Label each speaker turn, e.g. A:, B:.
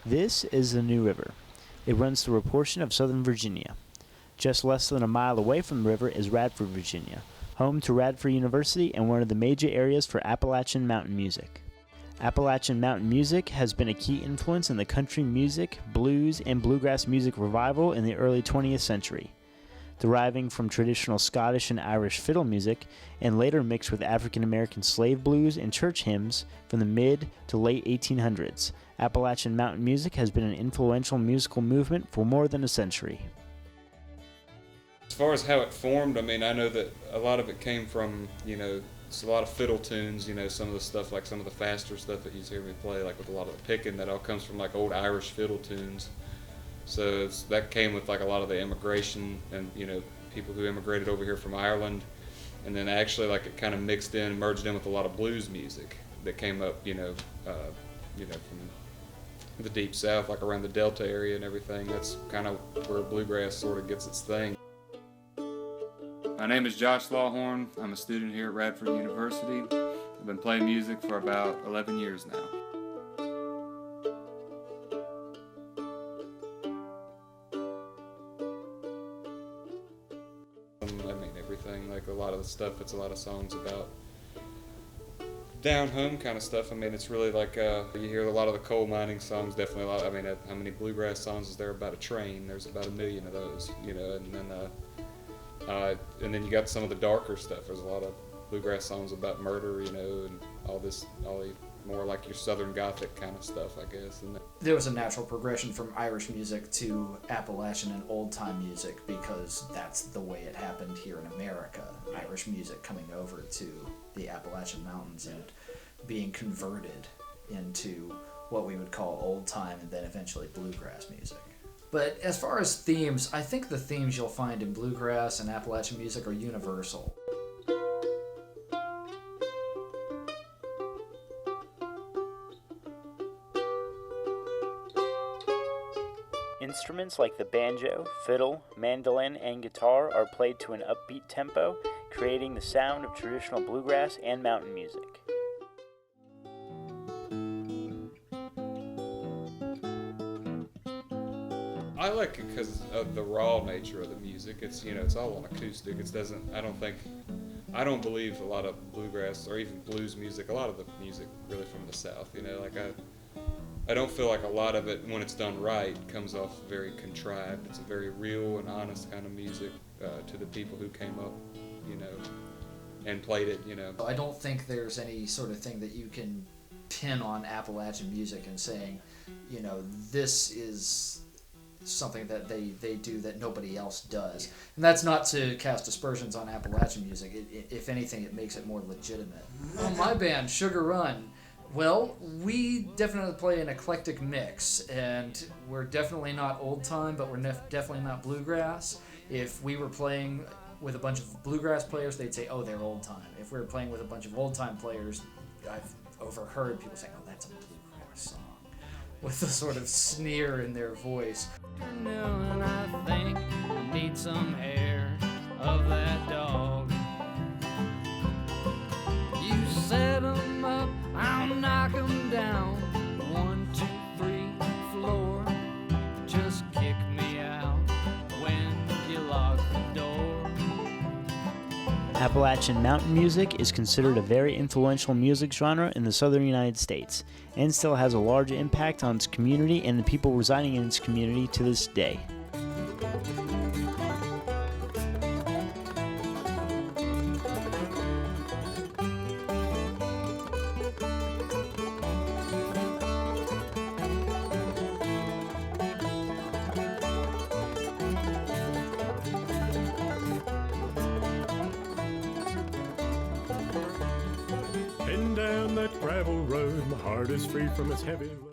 A: This is the New River. It runs through a portion of southern Virginia. Just less than a mile away from the river is Radford, Virginia, home to Radford University and one of the major areas for Appalachian mountain music. Appalachian mountain music has been a key influence in the country music, blues, and bluegrass music revival in the early 20th century. Deriving from traditional Scottish and Irish fiddle music, and later mixed with African American slave blues and church hymns from the mid to late 1800s, Appalachian mountain music has been an influential musical movement for more than a century.
B: As far as how it formed, I mean, I know that a lot of it came from, it's a lot of fiddle tunes, some of the stuff, like some of the faster stuff that you hear me play, like with a lot of the picking, that all comes from like old Irish fiddle tunes. So that came with like a lot of the immigration and people who immigrated over here from Ireland, and then actually like it kind of mixed in, merged in with a lot of blues music that came up, from the deep south, like around the Delta area and everything. That's kind of where bluegrass sort of gets its thing. My name is Josh Lawhorn. I'm a student here at Radford University. I've been playing music for about 11 years now. Everything, like a lot of the stuff, it's a lot of songs about down home kind of stuff. I mean, it's really like you hear a lot of the coal mining songs, definitely a lot. I mean, how many bluegrass songs is there about a train? There's about 1 million of those, and then you got some of the darker stuff. There's a lot of bluegrass songs about murder, and all the more like your Southern Gothic kind of stuff, I guess. And
C: there was a natural progression from Irish music to Appalachian and old-time music because that's the way it happened here in America. Irish music coming over to the Appalachian Mountains and being converted into what we would call old-time and then eventually bluegrass music. But as far as themes, I think the themes you'll find in bluegrass and Appalachian music are universal.
A: Instruments like the banjo, fiddle, mandolin, and guitar are played to an upbeat tempo, creating the sound of traditional bluegrass and mountain music.
B: I like it because of the raw nature of the music. It's it's all on acoustic. I don't believe a lot of bluegrass or even blues music. A lot of the music really from the South. I don't feel like a lot of it, when it's done right, comes off very contrived. It's a very real and honest kind of music to the people who came up, and played it,
C: I don't think there's any sort of thing that you can pin on Appalachian music and saying, this is something that they do that nobody else does. And that's not to cast aspersions on Appalachian music. If anything, it makes it more legitimate. Well, my band, Sugar Run, well, we definitely play an eclectic mix, and we're definitely not old time, but we're definitely not bluegrass. If we were playing with a bunch of bluegrass players, they'd say, oh, they're old time. If we were playing with a bunch of old time players, I've overheard people saying, oh, that's a bluegrass song, with a sort of sneer in their voice.
D: And I think I need some hair of that dog. You set 'em up, I'll knock 'em down. 1, 2, 3, floor. Just kick me out when you lock the door.
A: Appalachian mountain music is considered a very influential music genre in the southern United States, and still has a large impact on its community and the people residing in its community to this day.
E: Down that gravel road, my heart is free from its heavy load.